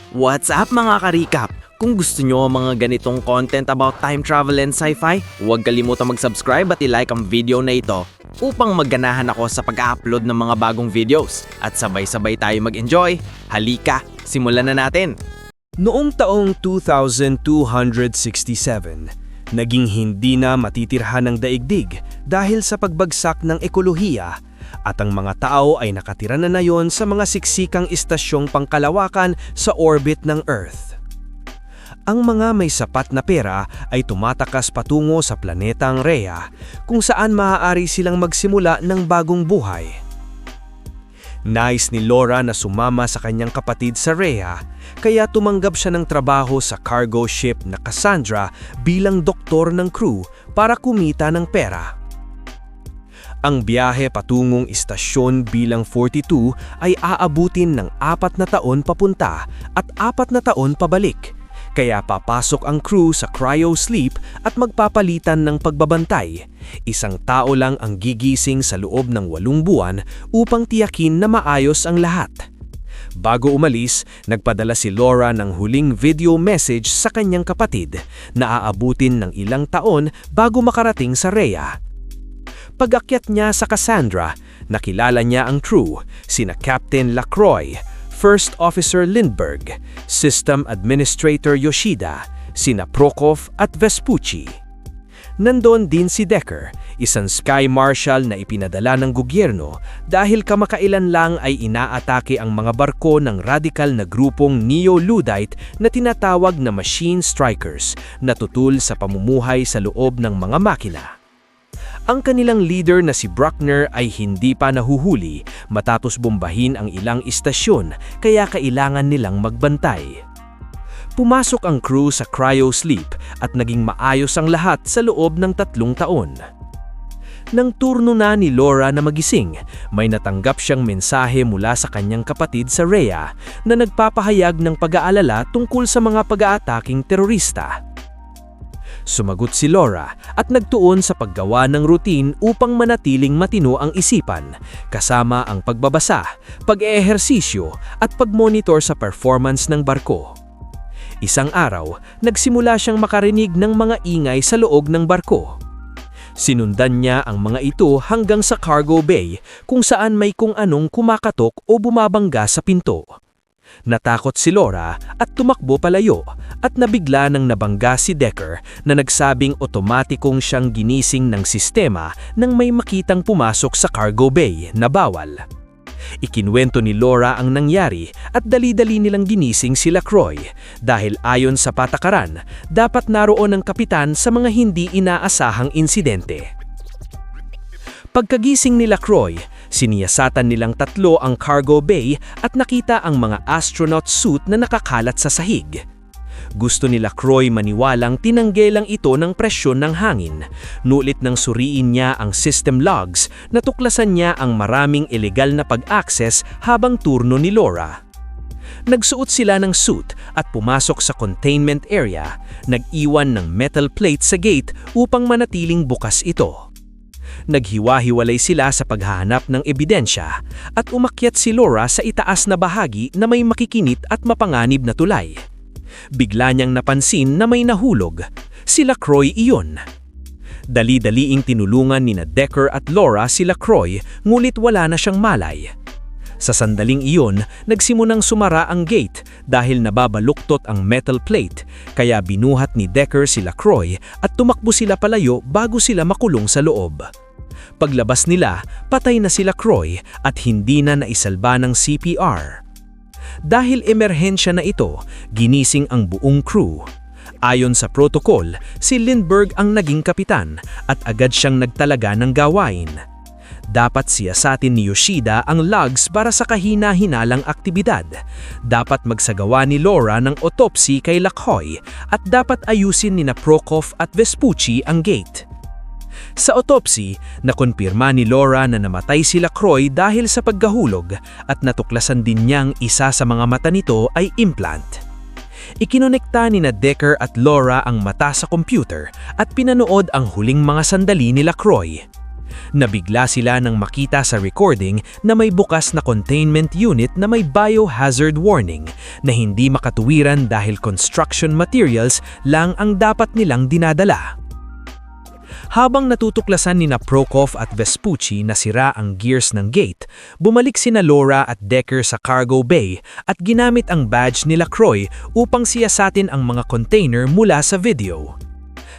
What's up mga ka-recap? Kung gusto nyo ang mga ganitong content about time travel and sci-fi, huwag kalimutang mag-subscribe at i-like ang video na ito upang magganahan ako sa pag-upload ng mga bagong videos at sabay-sabay tayo mag-enjoy. Halika, simulan na natin! Noong taong 2267, naging hindi na matitirhan ng daigdig dahil sa pagbagsak ng ekolohiya at ang mga tao ay nakatira na ngayon sa mga siksikang istasyong pangkalawakan sa orbit ng Earth. Ang mga may sapat na pera ay tumatakas patungo sa planetang Rhea kung saan maaari silang magsimula ng bagong buhay. Nais ni Laura na sumama sa kanyang kapatid sa Rhea, kaya tumanggap siya ng trabaho sa cargo ship na Cassandra bilang doktor ng crew para kumita ng pera. Ang biyahe patungong istasyon bilang 42 ay aabutin ng 4 na taon papunta at 4 na taon pabalik, kaya papasok ang crew sa cryo-sleep at magpapalitan ng pagbabantay. Isang tao lang ang gigising sa loob ng 8 buwan upang tiyakin na maayos ang lahat. Bago umalis, nagpadala si Laura ng huling video message sa kanyang kapatid na aabutin ng ilang taon bago makarating sa Rhea. Pag-akyat niya sa Cassandra, nakilala niya ang crew, sina Captain Lacroix, First Officer Lindbergh, System Administrator Yoshida, sina Prokov at Vespucci. Nandun din si Decker, isang Sky Marshal na ipinadala ng gobyerno dahil kamakailan lang ay inaatake ang mga barko ng radikal na grupong Neo-Luddite na tinatawag na Machine Strikers na tutul sa pamumuhay sa loob ng mga makina. Ang kanilang leader na si Bruckner ay hindi pa nahuhuli matapos bombahin ang ilang istasyon kaya kailangan nilang magbantay. Pumasok ang crew sa cryo-sleep at naging maayos ang lahat sa loob ng 3 taon. Nang turno na ni Laura na magising, may natanggap siyang mensahe mula sa kanyang kapatid sa Rhea na nagpapahayag ng pag-aalala tungkol sa mga pag-aataking terorista. Sumagot si Laura at nagtuon sa paggawa ng routine upang manatiling matino ang isipan, kasama ang pagbabasa, pag-eehersisyo at pag-monitor sa performance ng barko. Isang araw, nagsimula siyang makarinig ng mga ingay sa loob ng barko. Sinundan niya ang mga ito hanggang sa cargo bay kung saan may kung anong kumakatok o bumabangga sa pinto. Natakot si Laura at tumakbo palayo at nabigla nang nabangga si Decker na nagsabing otomatikong siyang ginising ng sistema nang may makitang pumasok sa cargo bay na bawal. Ikinwento ni Laura ang nangyari at dali-dali nilang ginising si Lacroix dahil ayon sa patakaran, dapat naroon ang kapitan sa mga hindi inaasahang insidente. Pagkagising ni Lacroix, siniyasatan nilang 3 ang cargo bay at nakita ang mga astronaut suit na nakakalat sa sahig. Gusto ni Lacroix maniwalang tinanggelang ito ng presyon ng hangin, nulit nang suriin niya ang system logs, natuklasan niya ang maraming ilegal na pag-access habang turno ni Laura. Nagsuot sila ng suit at pumasok sa containment area, nag-iwan ng metal plate sa gate upang manatiling bukas ito. Naghiwa-hiwalay sila sa paghahanap ng ebidensya at umakyat si Laura sa itaas na bahagi na may makikinit at mapanganib na tulay. Bigla niyang napansin na may nahulog. Si Lacroix iyon. Dali-daliing tinulungan ni Decker at Laura si Lacroix ngulit wala na siyang malay. Sa sandaling iyon, nagsimunang sumara ang gate dahil nababaluktot ang metal plate, kaya binuhat ni Decker si Lacroix at tumakbo sila palayo bago sila makulong sa loob. Paglabas nila, patay na si Lacroix at hindi na naisalba ng CPR. Dahil emerhensya na ito, ginising ang buong crew. Ayon sa protocol, si Lindbergh ang naging kapitan at agad siyang nagtalaga ng gawain. Dapat siyasatin ni Yoshida ang logs para sa kahina-hinalang aktibidad. Dapat magsagawa ni Laura ng autopsy kay Lacroix at dapat ayusin ni Prokov at Vespucci ang gate. Sa autopsy, nakumpirma ni Laura na namatay si Lacroix dahil sa pagkahulog at natuklasan din niyang isa sa mga mata nito ay implant. Ikinonekta ni Decker at Laura ang mata sa computer at pinanood ang huling mga sandali ni Lacroix. Nabigla sila nang makita sa recording na may bukas na containment unit na may biohazard warning na hindi makatuwiran dahil construction materials lang ang dapat nilang dinadala. Habang natutuklasan ni Prokop at Vespucci na sira ang gears ng gate, bumalik sina Laura at Decker sa cargo bay at ginamit ang badge nila Croy upang siyasatin ang mga container mula sa video.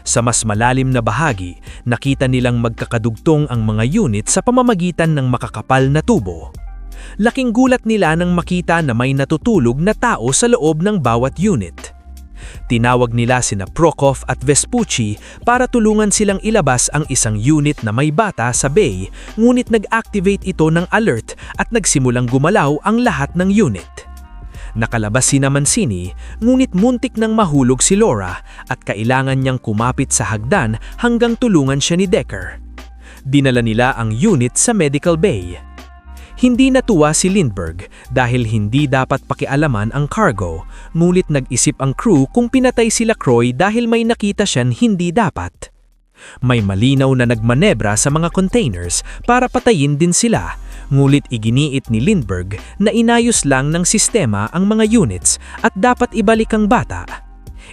Sa mas malalim na bahagi, nakita nilang magkakadugtong ang mga unit sa pamamagitan ng makakapal na tubo. Laking gulat nila nang makita na may natutulog na tao sa loob ng bawat unit. Tinawag nila sina Prokop at Vespucci para tulungan silang ilabas ang isang unit na may bata sa bay, ngunit nag-activate ito ng alert at nagsimulang gumalaw ang lahat ng unit. Nakalabas si Mancini, ngunit muntik nang mahulog si Laura at kailangan niyang kumapit sa hagdan hanggang tulungan siya ni Decker. Dinala nila ang unit sa medical bay. Hindi natuwa si Lindbergh dahil hindi dapat pakialaman ang cargo, ngunit nag-isip ang crew kung pinatay sila Croy dahil may nakita siyang hindi dapat. May malinaw na nagmanebra sa mga containers para patayin din sila, ngunit iginiit ni Lindbergh na inayos lang ng sistema ang mga units at dapat ibalik ang bata.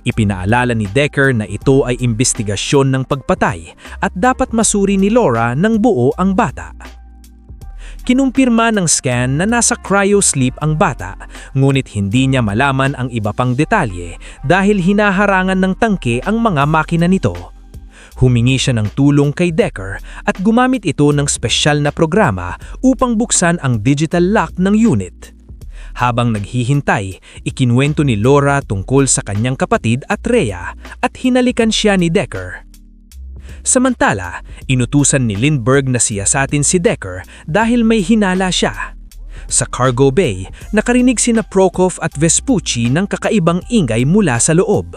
Ipinaalala ni Decker na ito ay imbestigasyon ng pagpatay at dapat masuri ni Laura ng buo ang bata. Kinumpirma ng scan na nasa cryosleep ang bata, ngunit hindi niya malaman ang iba pang detalye dahil hinaharangan ng tangke ang mga makina nito. Humingi siya ng tulong kay Decker at gumamit ito ng espesyal na programa upang buksan ang digital lock ng unit. Habang naghihintay, ikinwento ni Laura tungkol sa kanyang kapatid at Rhea at hinalikan siya ni Decker. Samantala, inutusan ni Lindbergh na siyasatin si Decker dahil may hinala siya. Sa cargo bay, nakarinig sina Prokop at Vespucci ng kakaibang ingay mula sa loob.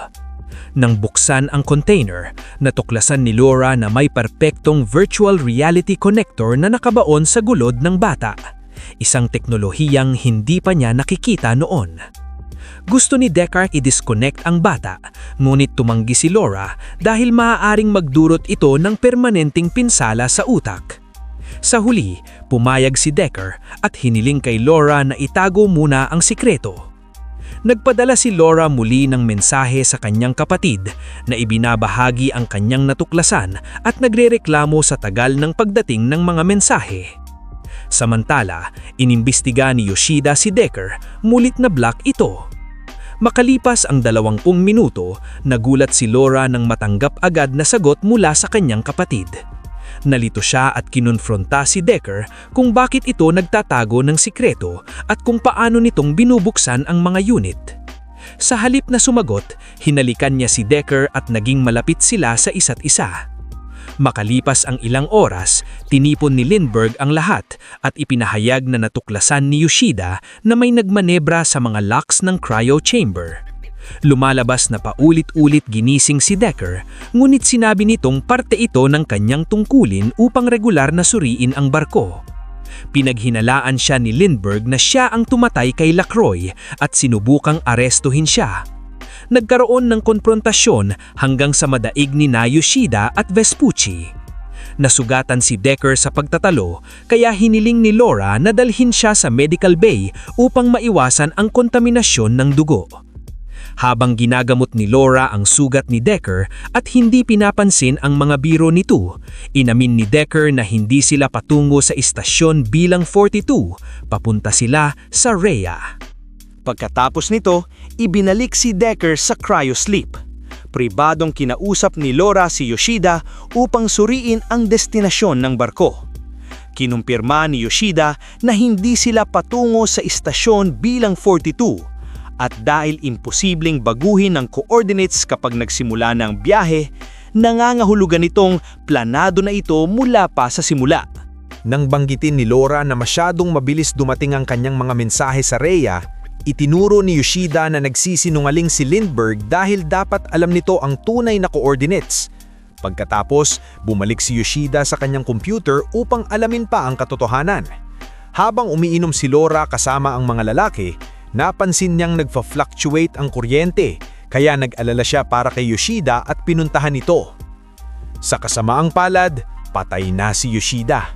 Nang buksan ang container, natuklasan ni Laura na may perpektong virtual reality connector na nakabaon sa gulod ng bata. Isang teknolohiyang hindi pa niya nakikita noon. Gusto ni Decker i-disconnect ang bata, ngunit tumanggi si Laura dahil maaaring magdurot ito ng permanenteng pinsala sa utak. Sa huli, pumayag si Decker at hiniling kay Laura na itago muna ang sikreto. Nagpadala si Laura muli ng mensahe sa kanyang kapatid na ibinabahagi ang kanyang natuklasan at nagrereklamo sa tagal ng pagdating ng mga mensahe. Samantala, inimbestiga ni Yoshida si Decker, mulit na black ito. Makalipas ang 20 minuto, nagulat si Laura nang matanggap agad na sagot mula sa kanyang kapatid. Nalito siya at kinonfronta si Decker kung bakit ito nagtatago ng sikreto at kung paano nitong binubuksan ang mga unit. Sa halip na sumagot, hinalikan niya si Decker at naging malapit sila sa isa't isa. Makalipas ang ilang oras, tinipon ni Lindbergh ang lahat at ipinahayag na natuklasan ni Yoshida na may nagmanebra sa mga locks ng cryo chamber. Lumalabas na paulit-ulit ginising si Decker, ngunit sinabi nitong parte ito ng kanyang tungkulin upang regular na suriin ang barko. Pinaghinalaan siya ni Lindbergh na siya ang tumatay kay Lacroix at sinubukang arestuhin siya. Nagkaroon ng konfrontasyon hanggang sa madaig ni Yoshida at Vespucci. Nasugatan si Decker sa pagtatalo kaya hiniling ni Laura na dalhin siya sa medical bay upang maiwasan ang kontaminasyon ng dugo. Habang ginagamot ni Laura ang sugat ni Decker at hindi pinapansin ang mga biro nito, inamin ni Decker na hindi sila patungo sa istasyon bilang 42, papunta sila sa Rhea. Pagkatapos nito, ibinalik si Decker sa cryosleep. Pribadong kinausap ni Laura si Yoshida upang suriin ang destinasyon ng barko. Kinumpirma ni Yoshida na hindi sila patungo sa istasyon bilang 42 at dahil imposibleng baguhin ang coordinates kapag nagsimula ng biyahe, nangangahulugan itong planado na ito mula pa sa simula. Nang banggitin ni Laura na masyadong mabilis dumating ang kanyang mga mensahe sa Rhea, itinuro ni Yoshida na nagsisinungaling si Lindbergh dahil dapat alam nito ang tunay na coordinates. Pagkatapos, bumalik si Yoshida sa kanyang computer upang alamin pa ang katotohanan. Habang umiinom si Laura kasama ang mga lalaki, napansin niyang nagfa-fluctuate ang kuryente, kaya nag-alala siya para kay Yoshida at pinuntahan ito. Sa kasamaang palad, patay na si Yoshida.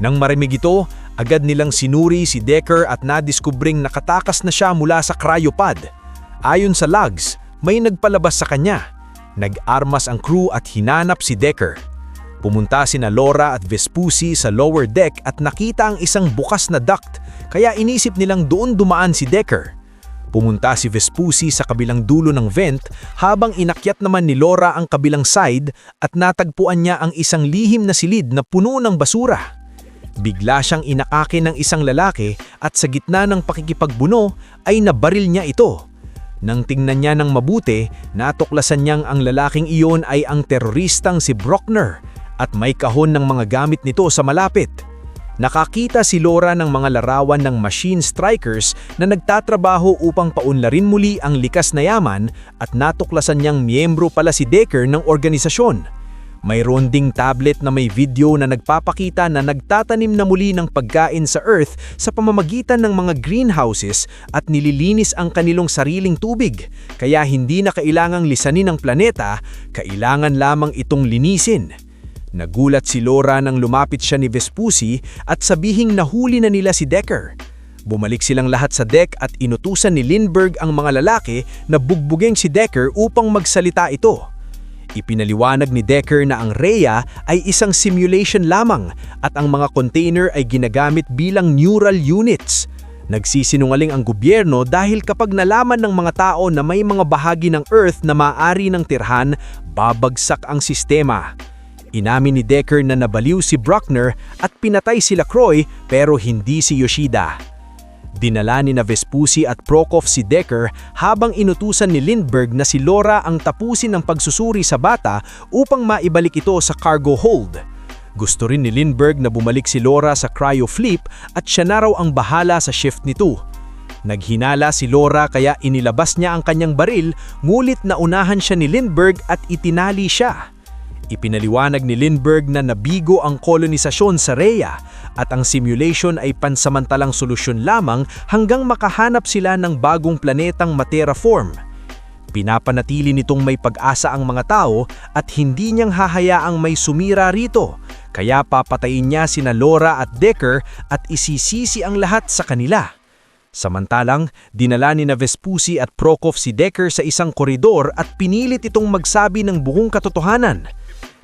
Nang marimig ito, agad nilang sinuri si Decker at nadiskubring nakatakas na siya mula sa cryopod. Ayon sa logs, may nagpalabas sa kanya. Nag-armas ang crew at hinanap si Decker. Pumunta sina Laura at Vespucci sa lower deck at nakita ang isang bukas na duct, kaya inisip nilang doon dumaan si Decker. Pumunta si Vespucci sa kabilang dulo ng vent habang inakyat naman ni Laura ang kabilang side at natagpuan niya ang isang lihim na silid na puno ng basura. Bigla siyang inakake ng isang lalaki at sa gitna ng pakikipagbuno ay nabaril niya ito. Nang tingnan niya ng mabuti, natuklasan niyang ang lalaking iyon ay ang teroristang si Bruckner at may kahon ng mga gamit nito sa malapit. Nakakita si Laura ng mga larawan ng machine strikers na nagtatrabaho upang paunlarin muli ang likas na yaman at natuklasan niyang miyembro pala si Decker ng organisasyon. Mayroon ding tablet na may video na nagpapakita na nagtatanim na muli ng pagkain sa Earth sa pamamagitan ng mga greenhouses at nililinis ang kanilang sariling tubig. Kaya hindi na kailangang lisanin ang planeta, kailangan lamang itong linisin. Nagulat si Laura nang lumapit siya ni Vespucci at sabihing nahuli na nila si Decker. Bumalik silang lahat sa deck at inutusan ni Lindbergh ang mga lalaki na bugbugin si Decker upang magsalita ito. Ipinaliwanag ni Decker na ang Rhea ay isang simulation lamang at ang mga container ay ginagamit bilang neural units. Nagsisinungaling ang gobyerno dahil kapag nalaman ng mga tao na may mga bahagi ng Earth na maaari ng tirhan, babagsak ang sistema. Inamin ni Decker na nabaliw si Bruckner at pinatay sila Croy pero hindi si Yoshida. Dinala ni Vespucci at Prokop si Decker habang inutusan ni Lindbergh na si Laura ang tapusin ang pagsusuri sa bata upang maibalik ito sa cargo hold. Gusto rin ni Lindbergh na bumalik si Laura sa cryo-flip at siya na raw ang bahala sa shift nito. Naghinala si Laura kaya inilabas niya ang kanyang baril, ngulit naunahan siya ni Lindbergh at itinali siya. Ipinaliwanag ni Lindbergh na nabigo ang kolonisasyon sa Rhea at ang simulation ay pansamantalang solusyon lamang hanggang makahanap sila ng bagong planetang ma-terraform. Pinapanatili nitong may pag-asa ang mga tao at hindi niyang hahayaang may sumira rito, kaya papatayin niya sina Laura at Decker at isisisi ang lahat sa kanila. Samantalang, dinala ni Vespucci at Prokop si Decker sa isang koridor at pinilit itong magsabi ng buong katotohanan.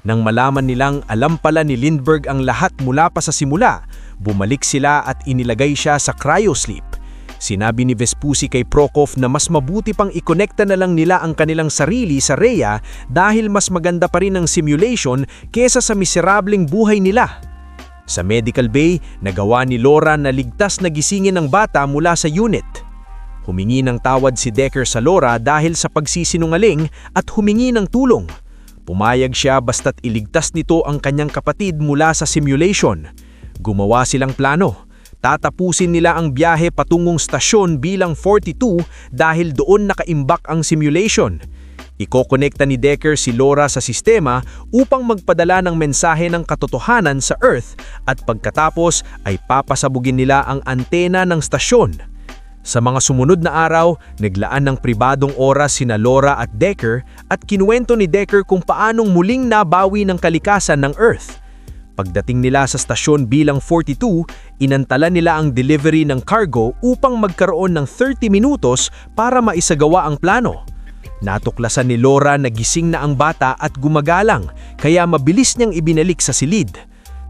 Nang malaman nilang alam pala ni Lindbergh ang lahat mula pa sa simula, bumalik sila at inilagay siya sa cryosleep. Sinabi ni Vespucci kay Prokop na mas mabuti pang ikonekta na lang nila ang kanilang sarili sa Rhea dahil mas maganda pa rin ang simulation kesa sa miserableng buhay nila. Sa medical bay, nagawa ni Laura na ligtas na gisingin ang bata mula sa unit. Humingi ng tawad si Decker sa Laura dahil sa pagsisinungaling at humingi ng tulong. Pumayag siya basta't iligtas nito ang kanyang kapatid mula sa simulation. Gumawa silang plano. Tatapusin nila ang biyahe patungong stasyon bilang 42 dahil doon nakaimbak ang simulation. Ikokonekta ni Decker si Laura sa sistema upang magpadala ng mensahe ng katotohanan sa Earth at pagkatapos ay papasabugin nila ang antena ng stasyon. Sa mga sumunod na araw, naglaan ng pribadong oras sina Laura at Decker at kinuwento ni Decker kung paanong muling nabawi ng kalikasan ng Earth. Pagdating nila sa stasyon bilang 42, inantala nila ang delivery ng cargo upang magkaroon ng 30 minutos para maisagawa ang plano. Natuklasan ni Laura na gising na ang bata at gumagalang, kaya mabilis niyang ibinalik sa silid.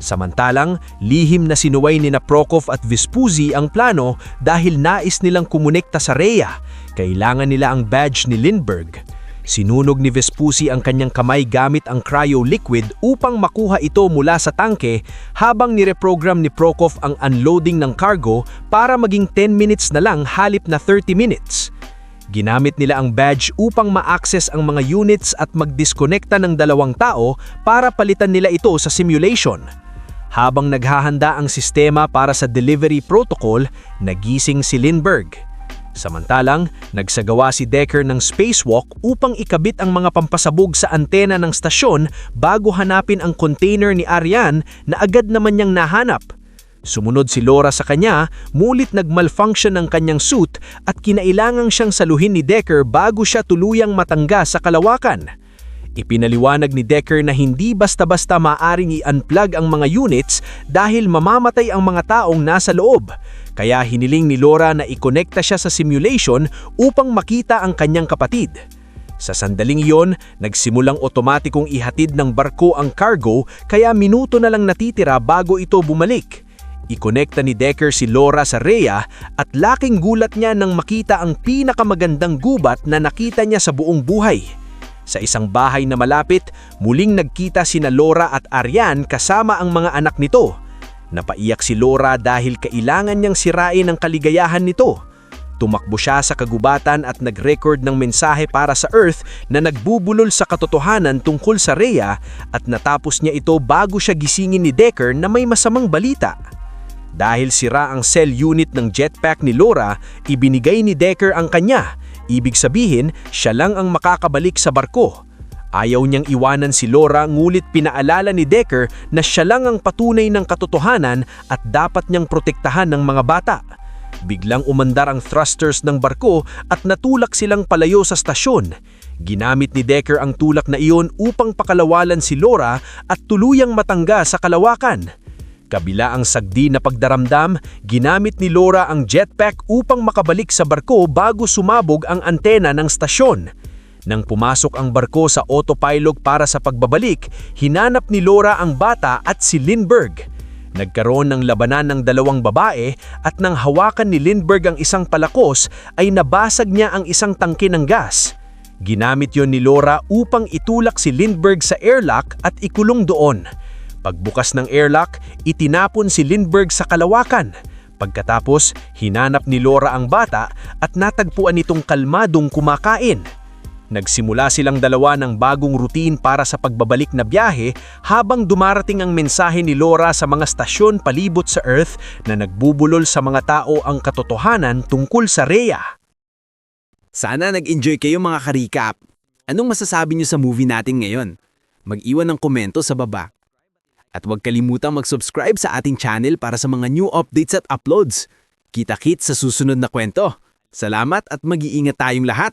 Samantalang, lihim na sinuway ni Prokop at Vespucci ang plano dahil nais nilang kumonekta sa Rhea. Kailangan nila ang badge ni Lindbergh. Sinunog ni Vespucci ang kanyang kamay gamit ang cryo liquid upang makuha ito mula sa tangke habang nireprogram ni Prokop ang unloading ng cargo para maging 10 minutes na lang halip na 30 minutes. Ginamit nila ang badge upang ma-access ang mga units at mag-disconnecta ng dalawang tao para palitan nila ito sa simulation. Habang naghahanda ang sistema para sa delivery protocol, nagising si Lindbergh. Samantalang, nagsagawa si Decker ng spacewalk upang ikabit ang mga pampasabog sa antena ng stasyon bago hanapin ang container ni Ariane na agad naman niyang nahanap. Sumunod si Laura sa kanya, mulit nagmalfunction ang kanyang suit at kinailangang siyang saluhin ni Decker bago siya tuluyang matangga sa kalawakan. Ipinaliwanag ni Decker na hindi basta-basta maaring i-unplug ang mga units dahil mamamatay ang mga taong nasa loob. Kaya hiniling ni Laura na ikonekta siya sa simulation upang makita ang kanyang kapatid. Sa sandaling iyon, nagsimulang otomatikong ihatid ng barko ang cargo kaya minuto na lang natitira bago ito bumalik. Ikonekta ni Decker si Laura sa Rhea at laking gulat niya nang makita ang pinakamagandang gubat na nakita niya sa buong buhay. Sa isang bahay na malapit, muling nagkita sina Laura at Ariane kasama ang mga anak nito. Napaiyak si Laura dahil kailangan niyang sirain ang kaligayahan nito. Tumakbo siya sa kagubatan at nag-record ng mensahe para sa Earth na nagbubulol sa katotohanan tungkol sa Rhea at natapos niya ito bago siya gisingin ni Decker na may masamang balita. Dahil sira ang cell unit ng jetpack ni Laura, ibinigay ni Decker ang kanya. Ibig sabihin, siya lang ang makakabalik sa barko. Ayaw niyang iwanan si Laura ngulit pinaalala ni Decker na siya lang ang patunay ng katotohanan at dapat niyang protektahan ng mga bata. Biglang umandar ang thrusters ng barko at natulak silang palayo sa stasyon. Ginamit ni Decker ang tulak na iyon upang pakalawalan si Laura at tuluyang matangga sa kalawakan. Kabila ang sagdi na pagdaramdam, ginamit ni Laura ang jetpack upang makabalik sa barko bago sumabog ang antena ng stasyon. Nang pumasok ang barko sa autopilot para sa pagbabalik, hinanap ni Laura ang bata at si Lindbergh. Nagkaroon ng labanan ng dalawang babae at nang hawakan ni Lindbergh ang isang palakos ay nabasag niya ang isang tangke ng gas. Ginamit yon ni Laura upang itulak si Lindbergh sa airlock at ikulong doon. Pagbukas ng airlock, itinapon si Lindbergh sa kalawakan. Pagkatapos, hinanap ni Laura ang bata at natagpuan itong kalmadong kumakain. Nagsimula silang dalawa ng bagong routine para sa pagbabalik na biyahe habang dumarating ang mensahe ni Laura sa mga stasyon palibot sa Earth na nagbubulol sa mga tao ang katotohanan tungkol sa Rhea. Sana nag-enjoy kayo mga ka-recap. Anong masasabi niyo sa movie natin ngayon? Mag-iwan ng komento sa baba. At huwag kalimutang mag-subscribe sa ating channel para sa mga new updates at uploads. Kita-kits sa susunod na kwento. Salamat at mag-iingat tayong lahat!